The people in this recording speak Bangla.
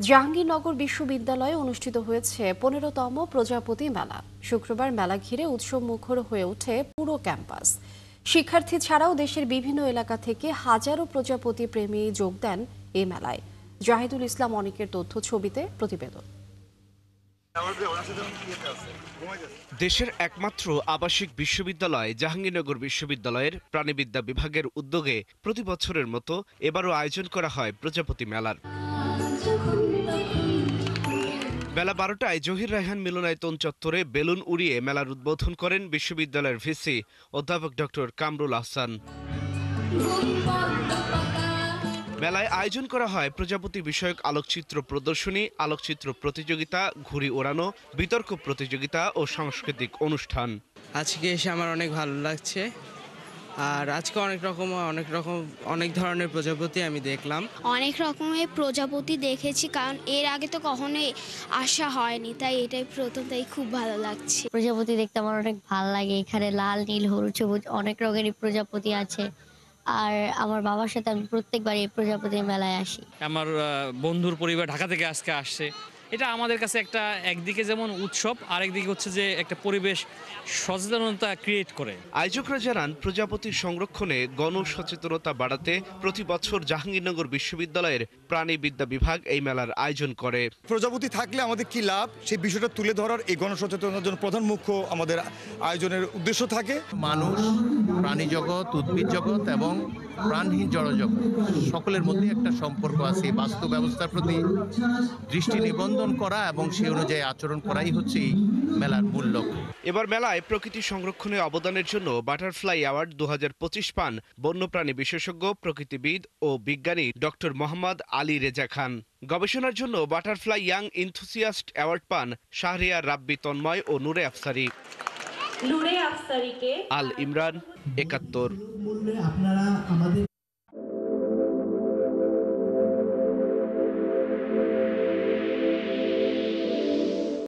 জাহাঙ্গীরনগর বিশ্ববিদ্যালয়ে অনুষ্ঠিত হয়েছে ১৫তম প্রজাপতি মেলা। শুক্রবার মেলা ঘিরে উৎসব মুখর হয়ে ওঠে পুরো ক্যাম্পাস। শিক্ষার্থী ছাড়াও দেশের বিভিন্ন এলাকা থেকে হাজারো প্রজাপতি প্রেমী যোগ দেন এই মেলায়। জাহিদুল ইসলাম অনিকের তথ্য ছবিতে প্রতিবেদন। দেশের একমাত্র আবাসিক বিশ্ববিদ্যালয় জাহাঙ্গীরনগর বিশ্ববিদ্যালয়ের প্রাণিবিদ্যা বিভাগের উদ্যোগে প্রতি বছরের মতো এবারও আয়োজন করা হয় প্রজাপতি মেলার। বেলা ১২টায় জহির রায়হান মিলনায়তন চত্বরে বেলুন উড়িয়ে মেলার উদ্বোধন করেন বিশ্ববিদ্যালয়ের ভিসি অধ্যাপক ডক্টর কামরুল আহসান। মেলায় আয়োজন করা হয় প্রজাপতি বিষয়ক আলোকচিত্র প্রদর্শনী, আলোকচিত্র প্রতিযোগিতা, ঘুড়ি ওড়ানো, বিতর্ক প্রতিযোগিতা ও সাংস্কৃতিক অনুষ্ঠান। আজকে এসে আমার অনেক ভালো লাগছে। আর আজকে অনেক ধরনের প্রজাপতি আমি দেখলাম। অনেক রকমের প্রজাপতি দেখেছি, কারণ এর আগে তো কখনোই আসা হয়নি, তাই এটাই প্রথম, তাই খুব ভালো লাগছে। প্রজাপতি দেখতে আমার অনেক ভালো লাগে। এখানে লাল, নীল, হলুদ, সবুজ অনেক রঙেরই প্রজাপতি আছে। আর আমার বাবার সাথে আমি প্রত্যেকবার এই প্রজাপতির মেলায় আসি। আমার বন্ধুর পরিবার ঢাকা থেকে আজকে আসছে। এটা আমাদের কাছে একটা একদিকে যেমন উৎসব, আরেকদিকে হচ্ছে যে একটা পরিবেশ সচেতনতা ক্রিয়েট করে। আয়োজকরা জানান, প্রজাপতির সংরক্ষণে গণসচেতনতা বাড়াতে প্রতি বছর জাহাঙ্গীরনগর বিশ্ববিদ্যালয়ের প্রাণিবিদ্যা বিভাগ এই মেলার আয়োজন করে। প্রজাপতি থাকলে আমাদের কি লাভ, সেই বিষয়টা তুলে ধরার এই গণসচেতনতার জন্য প্রধান মুখ্য আমাদের আয়োজনের উদ্দেশ্য থাকে। মানুষ, প্রাণী জগৎ, উদ্ভিদ জগৎ এবং প্রাণহীন জড়জগৎ সকলের মধ্যে একটা সম্পর্ক আছে। বাস্তু ব্যবস্থার প্রতি দৃষ্টি নিবন্ধন করা এবং সেই অনুযায়ী আচরণ করাই হচ্ছে এই মেলার মূল লক্ষ্য। এবার মেলায় প্রকৃতি সংরক্ষণে অবদানের জন্য বাটারফ্লাই অ্যাওয়ার্ড ২০২৫ পান বন্যপ্রাণী বিশেষজ্ঞ, প্রকৃতিবিদ ও বিজ্ঞানী ডক্টর মোহাম্মদ আলী রেজা খান। গবেষণার জন্য বাটারফ্লাই ইয়াং ইনথুসিয়াস্ট অ্যাওয়ার্ড পান শাহরিয়ার রাব্বি তন্ময় ও নূরে আফসারি। আল ইমরান, ৭১।